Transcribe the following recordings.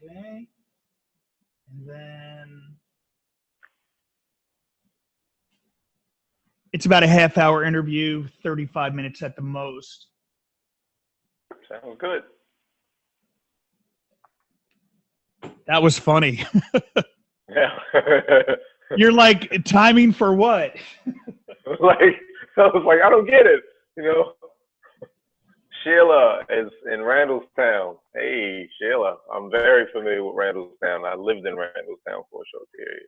Okay. And then it's about a half-hour interview, 35 minutes at the most. Sounds good. That was funny. Yeah. You're like, timing for what? Like, I was like, I don't get it. You know, Sheila is in Randallstown. Hey, Sheila, I'm very familiar with Randallstown. I lived in Randallstown for a short period.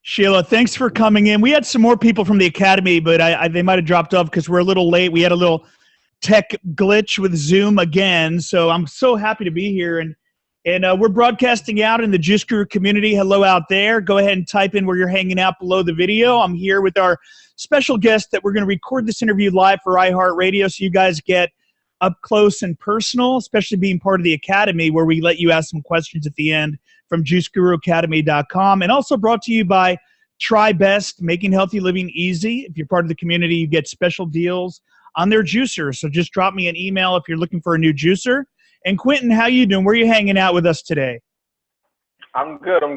Sheila, thanks for coming in. We had some more people from the Academy, but they might have dropped off because we're a little late. We had a little tech glitch with Zoom again, so I'm so happy to be here. And we're broadcasting out in the Juice Guru community. Hello out there. Go ahead and type in where you're hanging out below the video. I'm here with our special guest that we're going to record this interview live for iHeartRadio so you guys get up close and personal, especially being part of the Academy where we let you ask some questions at the end from juiceguruacademy.com. And also brought to you by Try Best, making healthy living easy. If you're part of the community, you get special deals on their juicer. So just drop me an email if you're looking for a new juicer. And Quentin, how you doing? Where are you hanging out with us today? I'm good. I'm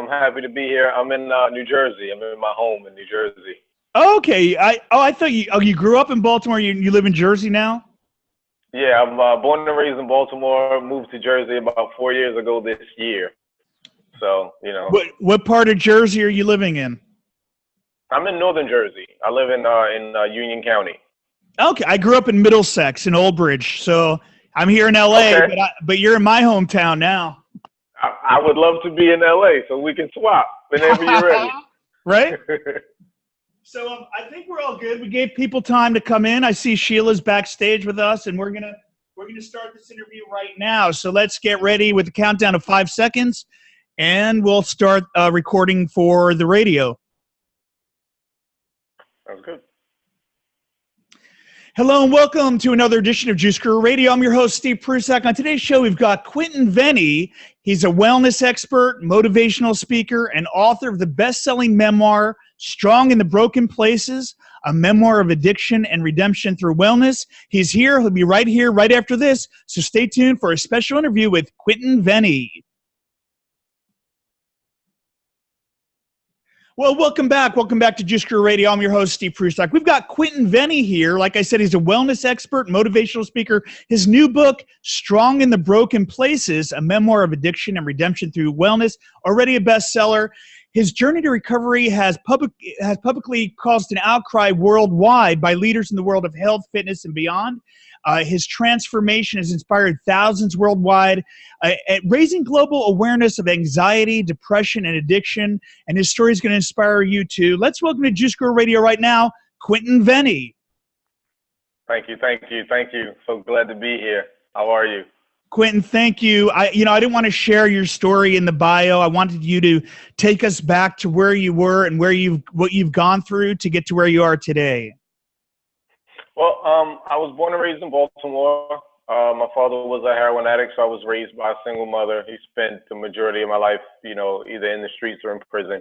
happy to be here. I'm in New Jersey. I'm in my home in New Jersey. Okay. I thought you grew up in Baltimore. You live in Jersey now? Yeah, I'm born and raised in Baltimore. Moved to Jersey about 4 years ago this year. So, you know. What part of Jersey are you living in? I'm in northern Jersey. I live in Union County. Okay. I grew up in Middlesex in Old Bridge. So I'm here in LA, okay. but you're in my hometown now. I would love to be in LA so we can swap whenever you're ready. Right? So I think we're all good. We gave people time to come in. I see Sheila's backstage with us, and we're gonna start this interview right now. So let's get ready with the countdown of 5 seconds, and we'll start recording for the radio. Sounds good. Hello and welcome to another edition of Juice Guru Radio. I'm your host, Steve Prusak. On today's show, we've got Quentin Vennie. He's a wellness expert, motivational speaker, and author of the best-selling memoir, Strong in the Broken Places, a memoir of addiction and redemption through wellness. He's here. He'll be right here right after this. So stay tuned for a special interview with Quentin Vennie. Well, welcome back. Welcome back to Juice Guru Radio. I'm your host, Steve Prusak. We've got Quentin Vennie here. Like I said, he's a wellness expert, motivational speaker. His new book, Strong in the Broken Places, a memoir of addiction and redemption through wellness, already a bestseller. His journey to recovery has publicly caused an outcry worldwide by leaders in the world of health, fitness, and beyond. His transformation has inspired thousands worldwide, at raising global awareness of anxiety, depression, and addiction. And his story is going to inspire you too. Let's welcome to Juice Guru Radio right now, Quentin Vennie. Thank you. So glad to be here. How are you? Quentin, thank you. I didn't want to share your story in the bio. I wanted you to take us back to where you were and what you've gone through to get to where you are today. Well, I was born and raised in Baltimore. My father was a heroin addict, so I was raised by a single mother. He spent the majority of my life, either in the streets or in prison.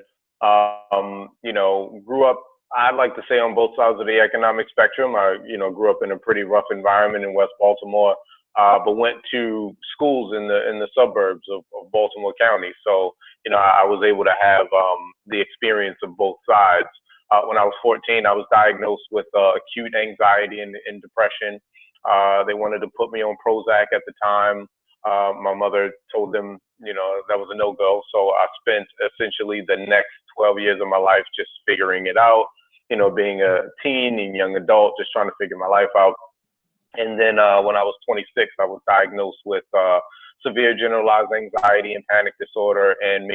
Grew up, I'd like to say, on both sides of the economic spectrum. I, grew up in a pretty rough environment in West Baltimore, but went to schools in the suburbs of Baltimore County. So, I was able to have the experience of both sides. When I was 14, I was diagnosed with acute anxiety and depression. They wanted to put me on Prozac at the time. My mother told them, that was a no-go. So I spent essentially the next 12 years of my life just figuring it out, being a teen and young adult, just trying to figure my life out. And then when I was 26, I was diagnosed with severe generalized anxiety and panic disorder and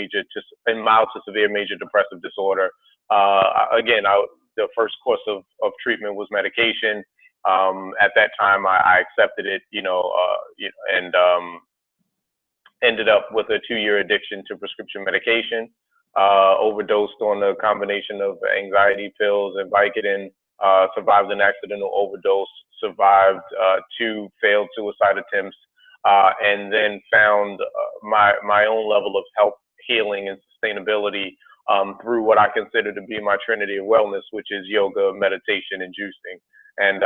mild to severe major depressive disorder. The first course of treatment was medication. At that time, I accepted it, and ended up with a 2-year addiction to prescription medication. Overdosed on a combination of anxiety pills and Vicodin. Survived an accidental overdose. Survived 2 failed suicide attempts. And then found my own level of health, healing, and sustainability through what I consider to be my trinity of wellness, which is yoga, meditation, and juicing. And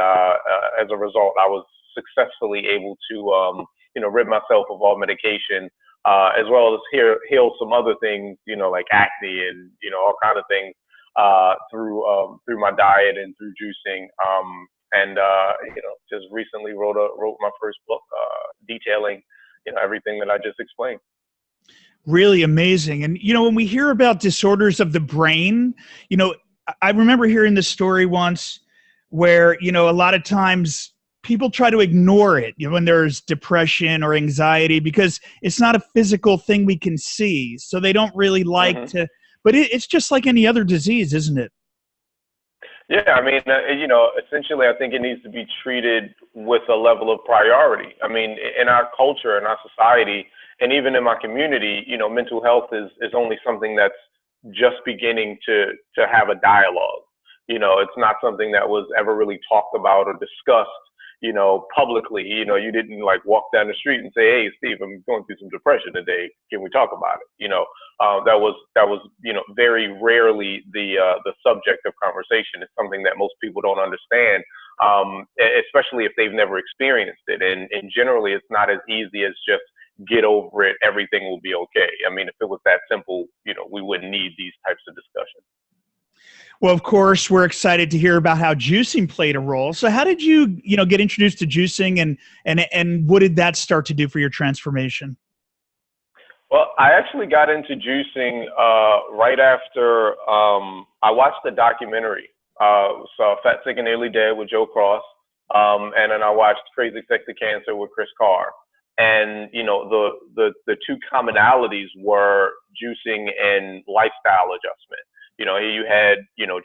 as a result, I was successfully able to rid myself of all medication, as well as heal some other things, like acne and, all kind of things, through my diet and through juicing. And just recently wrote my first book, detailing, everything that I just explained. Really amazing. And, when we hear about disorders of the brain, I remember hearing this story once where, a lot of times people try to ignore it, when there's depression or anxiety, because it's not a physical thing we can see. So they don't really like to, but it's just like any other disease, isn't it? Yeah, I mean, essentially, I think it needs to be treated with a level of priority. I mean, in our culture, in our society, and even in my community, mental health is only something that's just beginning to have a dialogue. It's not something that was ever really talked about or discussed, publicly. You didn't like walk down the street and say, "Hey, Steve, I'm going through some depression today. Can we talk about it?" That was very rarely the subject of conversation. It's something that most people don't understand, especially if they've never experienced it. And generally, it's not as easy as just get over it. Everything will be okay. I mean, if it was that simple, we wouldn't need these types of discussions. Well, of course, we're excited to hear about how juicing played a role. So how did you, get introduced to juicing, and what did that start to do for your transformation? Well, I actually got into juicing right after I watched the documentary, so Fat, Sick, and Nearly Dead with Joe Cross, and then I watched Crazy Sexy Cancer with Chris Carr. And, the two commonalities were juicing and lifestyle adjustment. Here you had,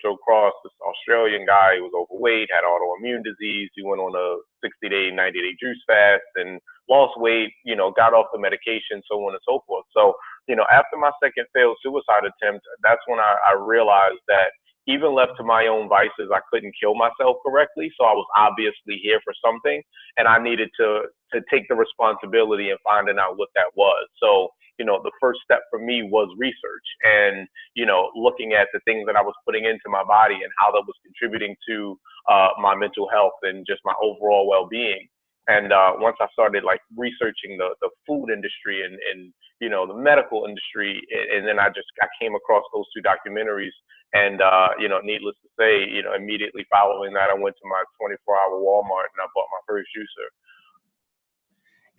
Joe Cross, this Australian guy who was overweight, had autoimmune disease. He went on a 60-day, 90-day juice fast and lost weight, got off the medication, so on and so forth. So, after my second failed suicide attempt, that's when I realized that even left to my own vices, I couldn't kill myself correctly. So I was obviously here for something, and I needed to take the responsibility and finding out what that was. So, the first step for me was research and, looking at the things that I was putting into my body and how that was contributing to my mental health and just my overall well-being. And once I started like researching the food industry and the medical industry, and then I came across those two documentaries. And, needless to say, immediately following that, I went to my 24-hour Walmart and I bought my first juicer.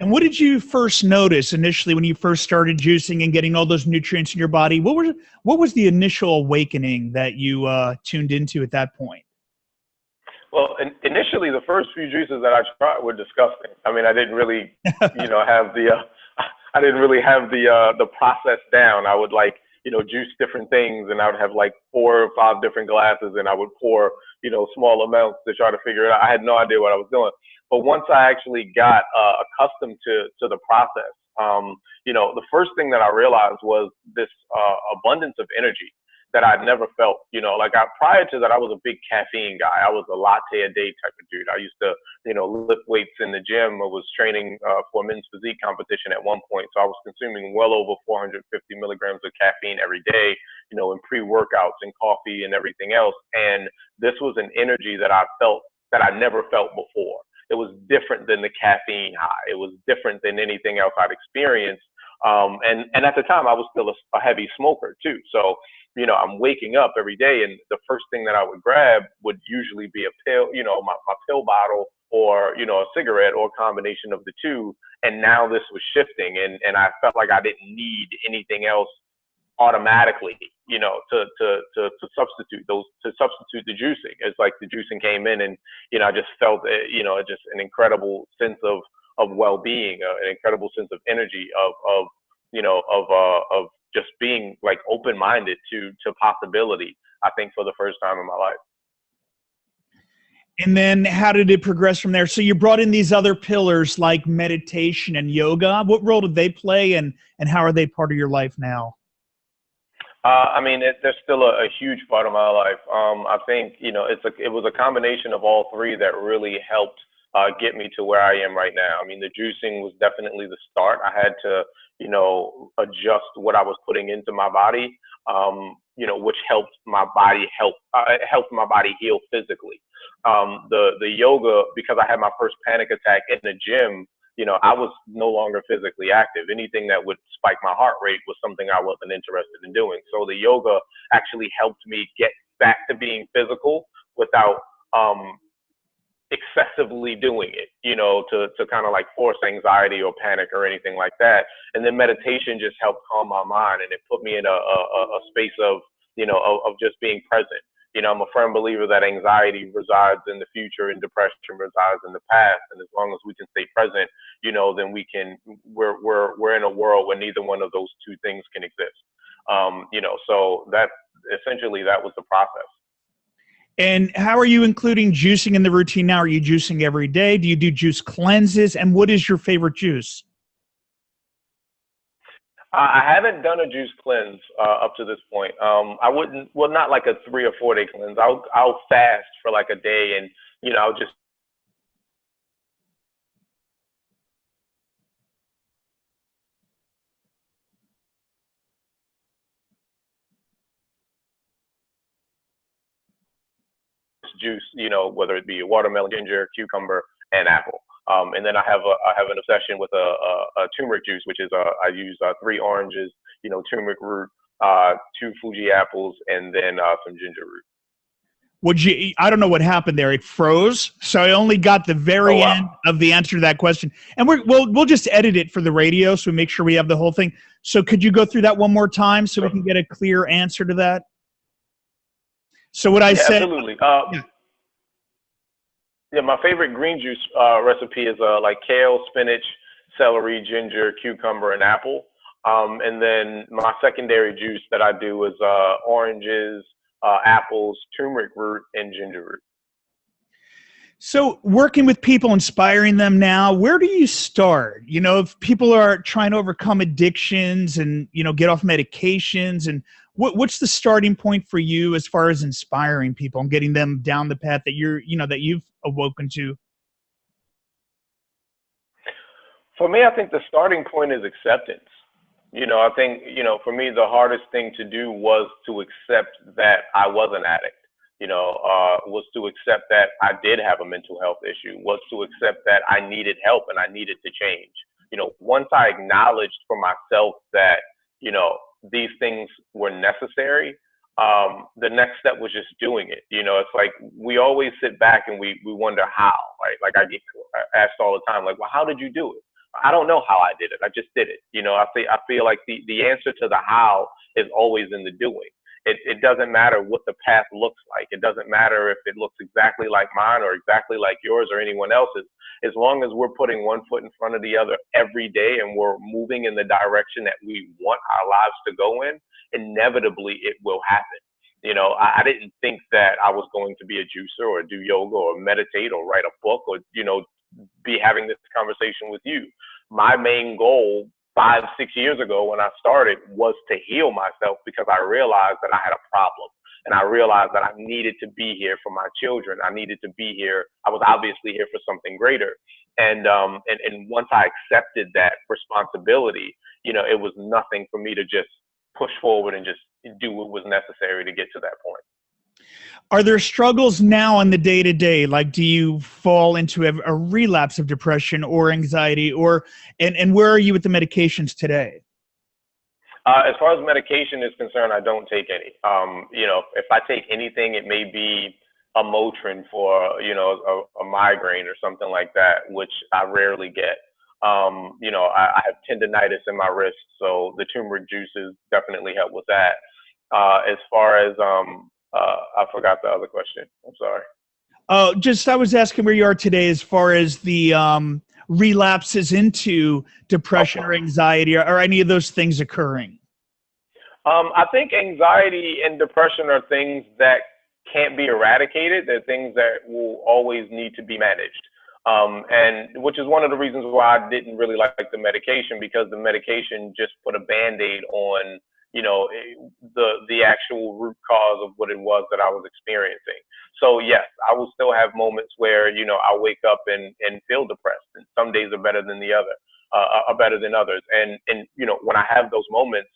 And what did you first notice initially when you first started juicing and getting all those nutrients in your body? What was the initial awakening that you tuned into at that point? Well, initially, the first few juices that I tried were disgusting. I mean, I didn't really, have the process down. I would juice different things, and I would have like 4 or 5 different glasses, and I would pour, small amounts to try to figure it out. I had no idea what I was doing. But once I actually got accustomed to the process, the first thing that I realized was this abundance of energy that I'd never felt. Prior to that, I was a big caffeine guy. I was a latte a day type of dude. I used to, lift weights in the gym. I was training for a men's physique competition at one point. So I was consuming well over 450 milligrams of caffeine every day, in pre-workouts and coffee and everything else. And this was an energy that I felt that I never felt before. It was different than the caffeine high. It was different than anything else I'd experienced. And at the time, I was still a heavy smoker too. So, I'm waking up every day, and the first thing that I would grab would usually be a pill, my pill bottle, or, a cigarette, or a combination of the two. And now this was shifting, and I felt like I didn't need anything else automatically, to substitute the juicing. It's like the juicing came in, and, I just felt, just an incredible sense of well-being, an incredible sense of energy, of just being like open-minded to possibility, I think, for the first time in my life. And then how did it progress from there? So you brought in these other pillars like meditation and yoga. What role did they play, and how are they part of your life now? They're still a huge part of my life. I think, it was a combination of all three that really helped get me to where I am right now. I mean, the juicing was definitely the start. I had to, adjust what I was putting into my body, which helped my body heal physically. The yoga, because I had my first panic attack in the gym, I was no longer physically active. Anything that would spike my heart rate was something I wasn't interested in doing. So the yoga actually helped me get back to being physical without excessively doing it, to kind of like force anxiety or panic or anything like that. And then meditation just helped calm my mind, and it put me in a space of, of just being present. I'm a firm believer that anxiety resides in the future and depression resides in the past. And as long as we can stay present, then we're in a world where neither one of those two things can exist. So that essentially that was the process. And how are you including juicing in the routine now? Are you juicing every day? Do you do juice cleanses? And what is your favorite juice? I haven't done a juice cleanse up to this point. I wouldn't, well, not like a 3 or 4 day cleanse. I'll fast for like a day, and I'll just juice, whether it be watermelon, ginger, cucumber, and apple. And then I have an obsession with a turmeric juice, which is I use 3 oranges, turmeric root, 2 Fuji apples, and then some ginger root. I don't know what happened there. It froze. So I only got the very end of the answer to that question. And we'll just edit it for the radio, so we make sure we have the whole thing. So could you go through that one more time so we can get a clear answer to that? So what I said. Absolutely. Yeah, my favorite green juice recipe is like kale, spinach, celery, ginger, cucumber, and apple. And then my secondary juice that I do is oranges, apples, turmeric root, and ginger root. So working with people, inspiring them now, where do you start? If people are trying to overcome addictions and, get off medications, and what's the starting point for you as far as inspiring people and getting them down the path that that you've awoken to? For me, I think the starting point is acceptance. I think, for me, the hardest thing to do was to accept that I was an addict, was to accept that I did have a mental health issue, was to accept that I needed help and I needed to change. Once I acknowledged for myself that, these things were necessary, the next step was just doing it. It's like we always sit back and we wonder how, right? Like I get asked all the time, like, well, how did you do it? I don't know how I did it. I just did it. I feel like the answer to the how is always in the doing. It doesn't matter what the path looks like. It doesn't matter if it looks exactly like mine or exactly like yours or anyone else's. As long as we're putting one foot in front of the other every day and we're moving in the direction that we want our lives to go in, inevitably it will happen. I didn't think that I was going to be a juicer or do yoga or meditate or write a book or, be having this conversation with you. My main goal 5, 6 years ago when I started was to heal myself, because I realized that I had a problem, and I realized that I needed to be here for my children. I needed to be here. I was obviously here for something greater. And once I accepted that responsibility, it was nothing for me to just push forward and just do what was necessary to get to that point. Are there struggles now on the day-to-day? Like, do you fall into a relapse of depression or anxiety, and where are you with the medications today? As far as medication is concerned, I don't take any. If I take anything, it may be a Motrin for, a migraine or something like that, which I rarely get. I have tendonitis in my wrist, so the turmeric juices definitely help with that. As far as I forgot the other question. I'm sorry. I was asking where you are today as far as the relapses into depression or anxiety or any of those things occurring. I think anxiety and depression are things that can't be eradicated. They're things that will always need to be managed. And which is one of the reasons why I didn't really like the medication, because the medication just put a Band-Aid on the actual root cause of what it was that I was experiencing. So yes, I will still have moments where, I wake up and feel depressed, and some days are better than are better than others. And when I have those moments,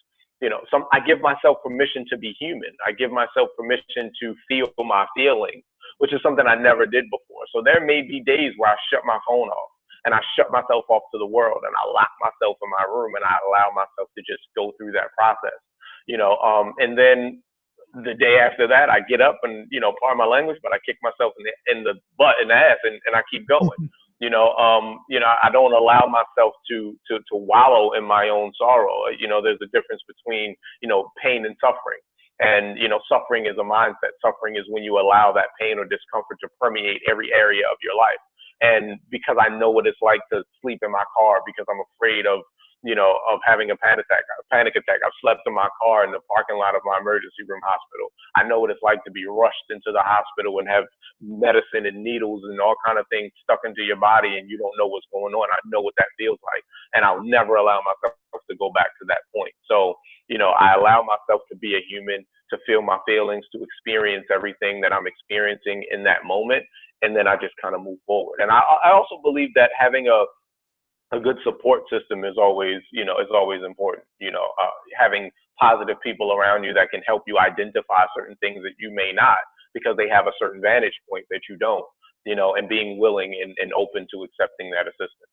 I give myself permission to be human. I give myself permission to feel my feelings, which is something I never did before. So there may be days where I shut my phone off. and I shut myself off to the world, and I lock myself in my room, and I allow myself to just go through that process, and then the day after that, I get up and, pardon my language, but I kick myself in the butt, in the ass, and I keep going. I don't allow myself to wallow in my own sorrow. There's a difference between, pain and suffering. And, suffering is a mindset. Suffering is when you allow that pain or discomfort to permeate every area of your life. And because I know what it's like to sleep in my car because I'm afraid of having a panic attack. I've slept in my car in the parking lot of my emergency room hospital. I know what it's like to be rushed into the hospital and have medicine and needles and all kind of things stuck into your body, and you don't know what's going on. I know what that feels like, and I'll never allow myself to go back to that point. So, I allow myself to be a human, to feel my feelings, to experience everything that I'm experiencing in that moment, and then I just kind of move forward. And I also believe that having a good support system is always important. Having positive people around you that can help you identify certain things that you may not, because they have a certain vantage point that you don't, and being willing and open to accepting that assistance.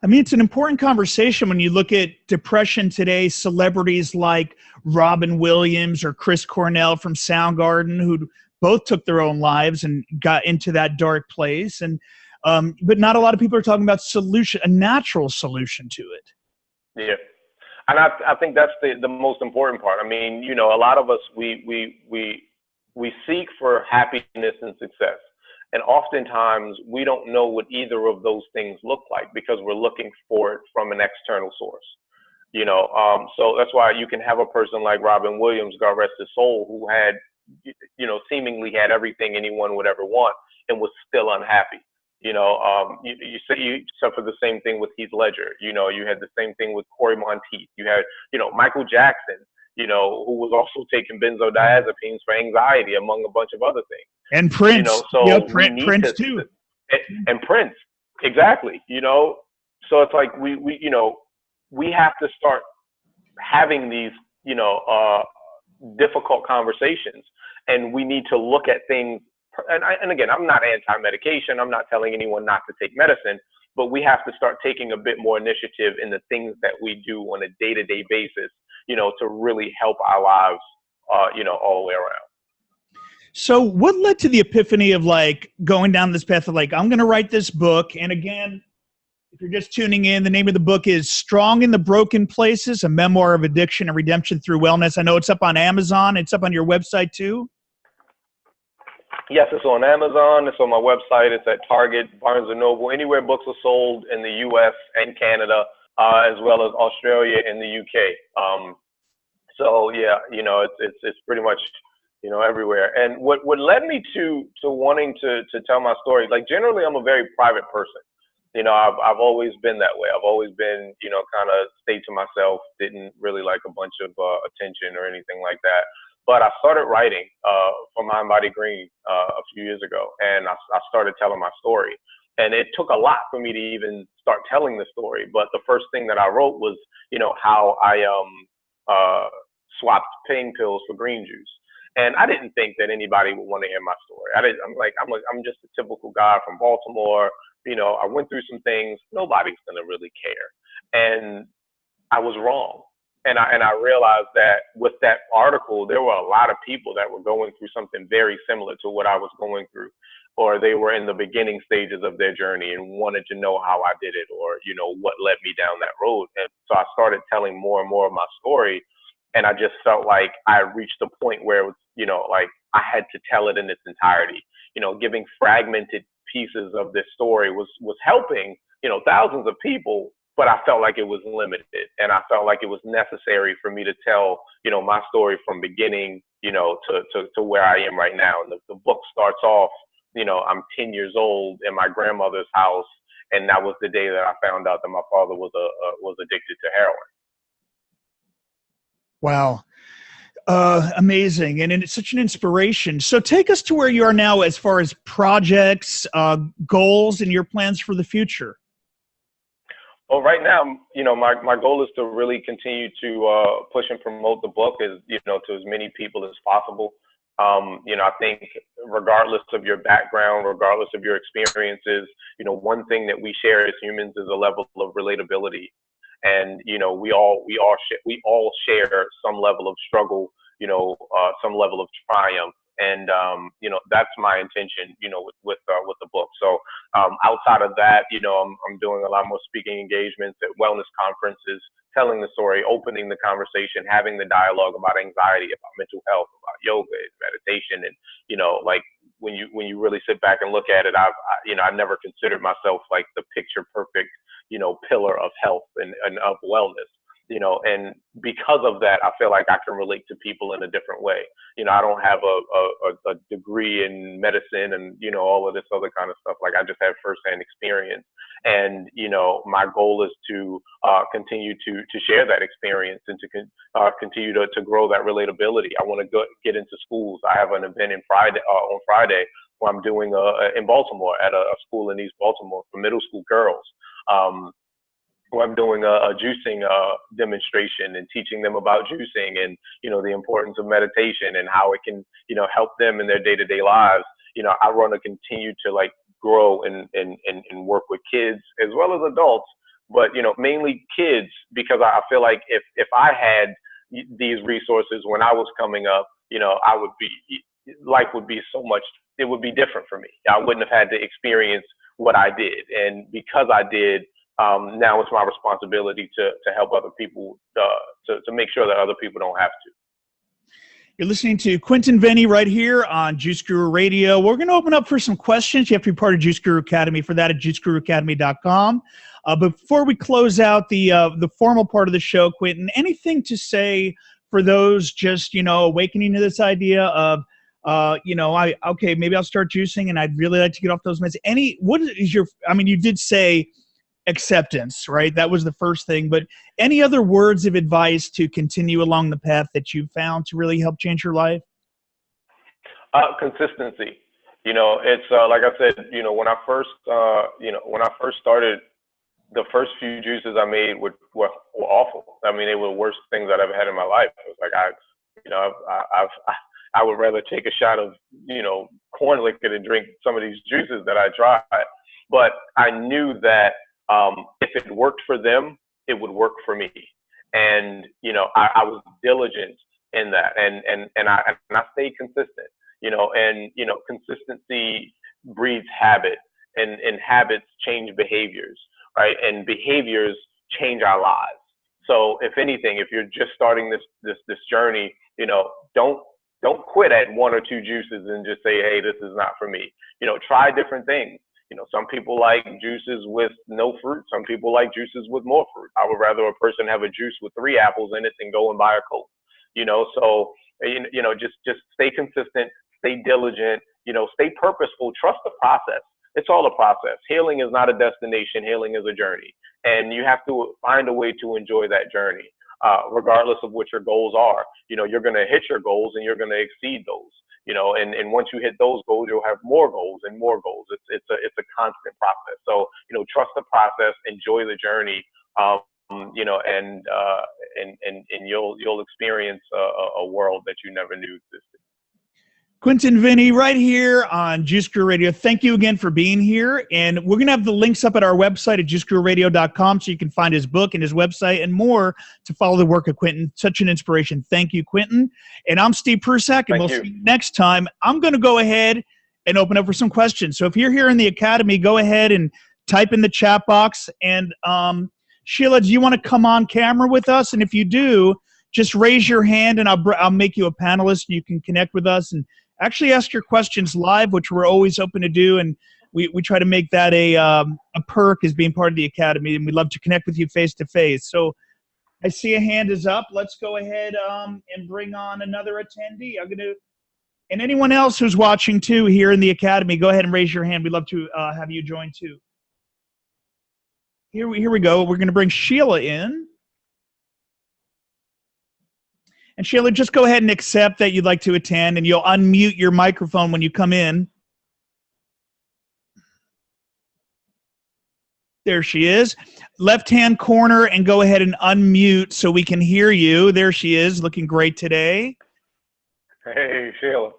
I mean, it's an important conversation when you look at depression today. Celebrities like Robin Williams or Chris Cornell from Soundgarden, who both took their own lives and got into that dark place. And but not a lot of people are talking about a natural solution to it. Yeah. And I think that's the most important part. I mean, a lot of us, we seek for happiness and success. And oftentimes we don't know what either of those things look like because we're looking for it from an external source. So that's why you can have a person like Robin Williams, God rest his soul, who had, seemingly had everything anyone would ever want and was still unhappy. You suffer the same thing with Heath Ledger. You had the same thing with Corey Monteith. You had, Michael Jackson, who was also taking benzodiazepines for anxiety, among a bunch of other things. And Prince. Prince too. And Prince, exactly. So it's like we have to start having these, difficult conversations, and we need to look at things. And again, I'm not anti-medication. I'm not telling anyone not to take medicine, but we have to start taking a bit more initiative in the things that we do on a day-to-day basis, to really help our lives, all the way around. So what led to the epiphany of going down this path of I'm going to write this book? And again, if you're just tuning in, the name of the book is Strong in the Broken Places, a memoir of addiction and redemption through wellness. I know it's up on Amazon. It's up on your website too. Yes, it's on Amazon. It's on my website. It's at Target, Barnes & Noble, anywhere books are sold in the U.S. and Canada, as well as Australia and the U.K. So yeah, it's pretty much, everywhere. And what led me to wanting to tell my story, generally I'm a very private person. I've always been that way. I've always been, kind of stayed to myself, didn't really like a bunch of attention or anything like that. But I started writing for Mind Body Green a few years ago, and I started telling my story. And it took a lot for me to even start telling the story. But the first thing that I wrote was, how I swapped pain pills for green juice. And I didn't think that anybody would want to hear my story. I'm just a typical guy from Baltimore. I went through some things. Nobody's gonna really care. And I was wrong. And I realized that with that article, there were a lot of people that were going through something very similar to what I was going through, or they were in the beginning stages of their journey and wanted to know how I did it, or, what led me down that road. And so I started telling more and more of my story. And I just felt like I reached a point where it was, I had to tell it in its entirety. Giving fragmented pieces of this story was helping, thousands of people, but I felt like it was limited, and I felt like it was necessary for me to tell, my story from beginning, to where I am right now. And the book starts off, I'm 10 years old in my grandmother's house, and that was the day that I found out that my father was addicted to heroin. Wow. Amazing. And it's such an inspiration. So take us to where you are now as far as projects, goals, and your plans for the future. Well, right now, my goal is to really continue to push and promote the book to as many people as possible. I think regardless of your background, regardless of your experiences, one thing that we share as humans is a level of relatability. And, we all share some level of struggle, some level of triumph. And, that's my intention, with the book. So, outside of that, I'm doing a lot more speaking engagements at wellness conferences, telling the story, opening the conversation, having the dialogue about anxiety, about mental health, about yoga, meditation. And, like when you really sit back and look at it, I never considered myself like the picture perfect, pillar of health and of wellness. And because of that, I feel like I can relate to people in a different way. I don't have a degree in medicine and, all of this other kind of stuff. Like I just have firsthand experience. And, my goal is to continue to share that experience and to continue to grow that relatability. I want to get into schools. I have an event on Friday where I'm doing in Baltimore at a school in East Baltimore for middle school girls. Where I'm doing a juicing demonstration and teaching them about juicing and, the importance of meditation and how it can, help them in their day-to-day lives. I want to continue to like grow and work with kids as well as adults, but, mainly kids, because I feel like if I had these resources when I was coming up, life would be it would be different for me. I wouldn't have had to experience what I did. And because I did, now it's my responsibility to help other people, to make sure that other people don't have to. You're listening to Quentin Vennie right here on Juice Guru Radio. We're going to open up for some questions. You have to be part of Juice Guru Academy for that at juiceguruacademy.com. But before we close out the formal part of the show, Quentin, anything to say for those just, awakening to this idea of, maybe I'll start juicing and I'd really like to get off those meds. You did say acceptance, right? That was the first thing, but any other words of advice to continue along the path that you found to really help change your life? Consistency. It's like I said, when I first started, the first few juices I made were awful. I mean, they were the worst things I'd ever had in my life. It was like I would rather take a shot of corn liquor than drink some of these juices that I tried. But I knew that if it worked for them, it would work for me. And, I was diligent in that and I stayed consistent, consistency breeds habit and habits change behaviors, right? And behaviors change our lives. So if anything, if you're just starting this journey, don't quit at one or two juices and just say, hey, this is not for me. Try different things. Some people like juices with no fruit. Some people like juices with more fruit. I would rather a person have a juice with 3 apples in it than go and buy a Coke. So, just stay consistent, stay diligent, stay purposeful, trust the process. It's all a process. Healing is not a destination. Healing is a journey. And you have to find a way to enjoy that journey, regardless of what your goals are. You're going to hit your goals and you're going to exceed those. And once you hit those goals, you'll have more goals and more goals. It's a constant process. So, trust the process, enjoy the journey, and you'll experience a world that you never knew existed. Quentin Vennie right here on Juice Guru Radio. Thank you again for being here. And we're going to have the links up at our website at juicegururadio.com so you can find his book and his website and more to follow the work of Quentin. Such an inspiration. Thank you, Quentin. And I'm Steve Prusak, and we'll see you next time. I'm going to go ahead and open up for some questions. So if you're here in the Academy, go ahead and type in the chat box. And Sheila, do you want to come on camera with us? And if you do, just raise your hand and I'll make you a panelist. You can connect with us and actually ask your questions live, which we're always open to do. And we try to make that a perk as being part of the Academy. And we'd love to connect with you face to face. So I see a hand is up. Let's go ahead and bring on another attendee. And anyone else who's watching too here in the Academy, go ahead and raise your hand. We'd love to have you join too. Here we go. We're going to bring Sheila in. And Sheila, just go ahead and accept that you'd like to attend, and you'll unmute your microphone when you come in. There she is. Left-hand corner, and go ahead and unmute so we can hear you. There she is, looking great today. Hey, Sheila.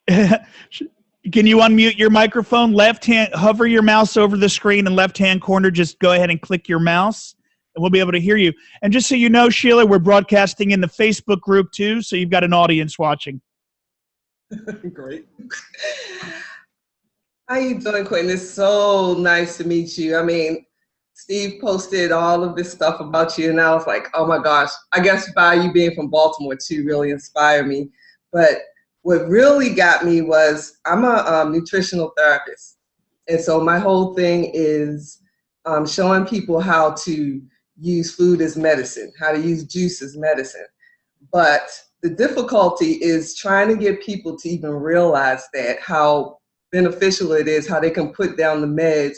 Can you unmute your microphone? Left hand, hover your mouse over the screen and left hand corner, just go ahead and click your mouse and we'll be able to hear you. And just so you know, Sheila, we're broadcasting in the Facebook group too, so you've got an audience watching. Great. How you doing, Quentin? It's so nice to meet you. I mean, Steve posted all of this stuff about you, and I was like, oh my gosh. I guess by you being from Baltimore too really inspired me. But what really got me was I'm a nutritional therapist. And so my whole thing is showing people how to use food as medicine, how to use juice as medicine. But the difficulty is trying to get people to even realize that, how beneficial it is, how they can put down the meds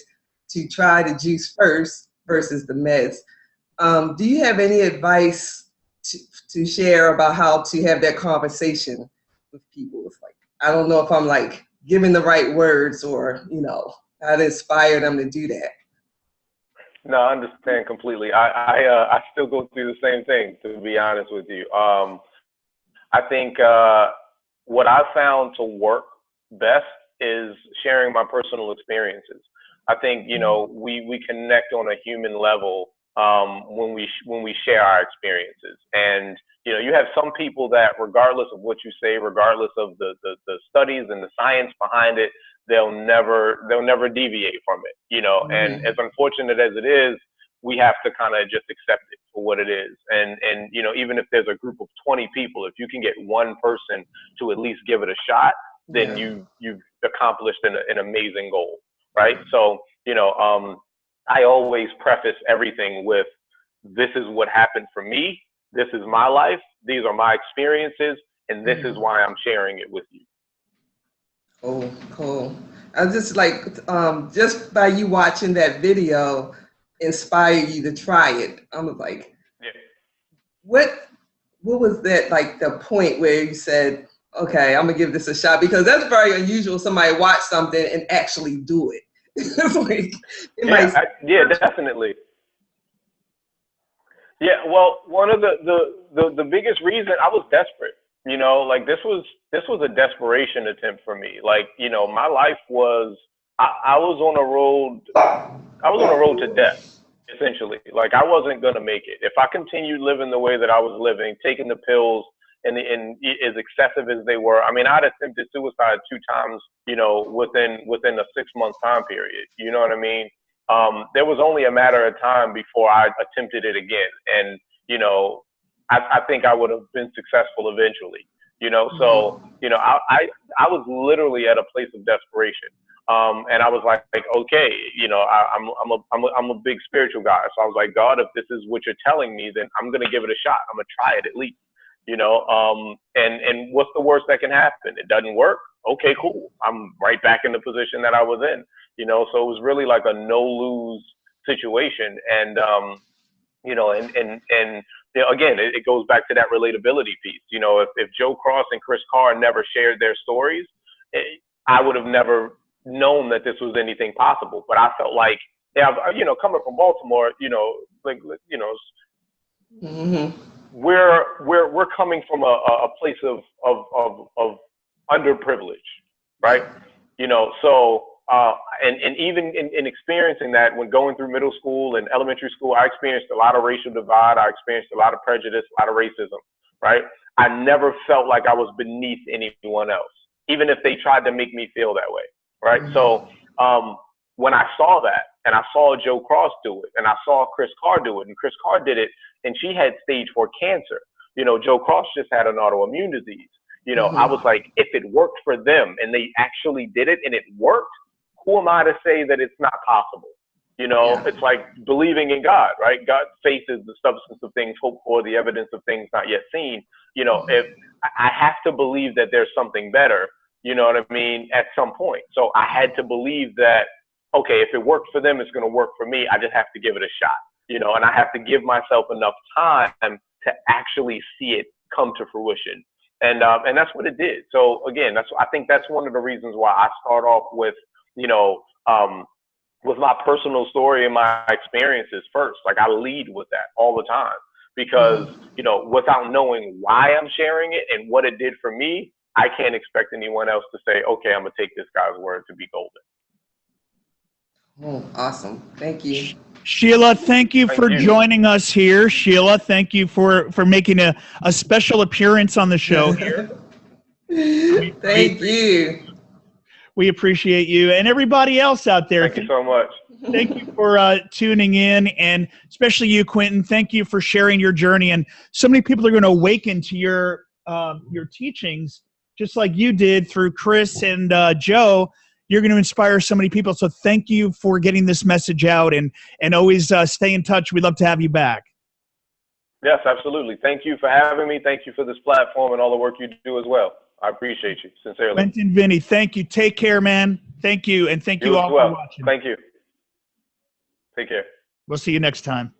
to try the juice first versus the meds. Do you have any advice to share about how to have that conversation with people? It's like, I don't know if I'm like giving the right words or, you know, how to inspire them to do that. No, I understand completely. I still go through the same thing, to be honest with you. I think what I found to work best is sharing my personal experiences. I think, you know, we connect on a human level when we share our experiences. And, you know, you have some people that, regardless of what you say, regardless of the studies and the science behind it, they'll never deviate from it, you know. And as unfortunate as it is, we have to kind of just accept it for what it is. And you know, even if there's a group of 20 people, if you can get one person to at least give it a shot, then you've accomplished an amazing goal, right? So, you know, I always preface everything with, this is what happened for me, this is my life, these are my experiences, and this is why I'm sharing it with you. Oh, cool. I was just like, just by you watching that video inspired you to try it. I was like, what was that, like the point where you said, okay, I'm gonna give this a shot? Because that's very unusual, somebody watch something and actually do it. It's like, definitely. Yeah, well, one of the biggest reason, I was desperate. You know, like this was a desperation attempt for me. Like, you know, my life was, I was on a road to death, essentially. Like, I wasn't gonna make it. If I continued living the way that I was living, taking the pills and as excessive as they were, I mean, I'd attempted suicide 2 times, you know, within a 6-month time period. You know what I mean? There was only a matter of time before I attempted it again. And, you know, I think I would have been successful eventually, you know? So, you know, I was literally at a place of desperation. And I was like, okay, you know, I'm a big spiritual guy. So I was like, God, if this is what you're telling me, then I'm going to give it a shot. I'm going to try it at least, you know? And what's the worst that can happen? It doesn't work. Okay, cool. I'm right back in the position that I was in, you know? So it was really like a no lose situation. And, you know, and you know, again, it goes back to that relatability piece. You know, if Joe Cross and Chris Carr never shared their stories, I would have never known that this was anything possible. But I felt like, you know, coming from Baltimore, you know, like, you know, we're coming from a place of underprivilege, right? You know, so and even in experiencing that, when going through middle school and elementary school, I experienced a lot of racial divide. I experienced a lot of prejudice, a lot of racism, right? I never felt like I was beneath anyone else, even if they tried to make me feel that way, right? So when I saw that, and I saw Joe Cross do it, and I saw Chris Carr do it, and Chris Carr did it, and she had stage 4 cancer. You know, Joe Cross just had an autoimmune disease. You know, I was like, if it worked for them and they actually did it and it worked, who am I to say that it's not possible? You know, it's like believing in God, right? God's faith is the substance of things hoped for, the evidence of things not yet seen. You know, if I have to believe that there's something better, you know what I mean, at some point. So I had to believe that, okay, if it worked for them, it's going to work for me. I just have to give it a shot, you know, and I have to give myself enough time to actually see it come to fruition. And that's what it did. So again, I think that's one of the reasons why I start off with, you know, with my personal story and my experiences first. Like, I lead with that all the time because, you know, without knowing why I'm sharing it and what it did for me, I can't expect anyone else to say, okay, I'm going to take this guy's word to be golden. Oh, awesome. Thank you. Sheila, thank you for joining us here. Sheila, thank you for making a special appearance on the show here. Thank you. We appreciate you and everybody else out there. Thank you so much. Thank you for tuning in, and especially you, Quentin. Thank you for sharing your journey. And so many people are going to awaken to your teachings, just like you did through Chris and Joe. You're going to inspire so many people. So thank you for getting this message out, and always stay in touch. We'd love to have you back. Yes, absolutely. Thank you for having me. Thank you for this platform and all the work you do as well. I appreciate you, sincerely. Quentin Vennie, thank you. Take care, man. Thank you, and thank you all for watching. Thank you. Take care. We'll see you next time.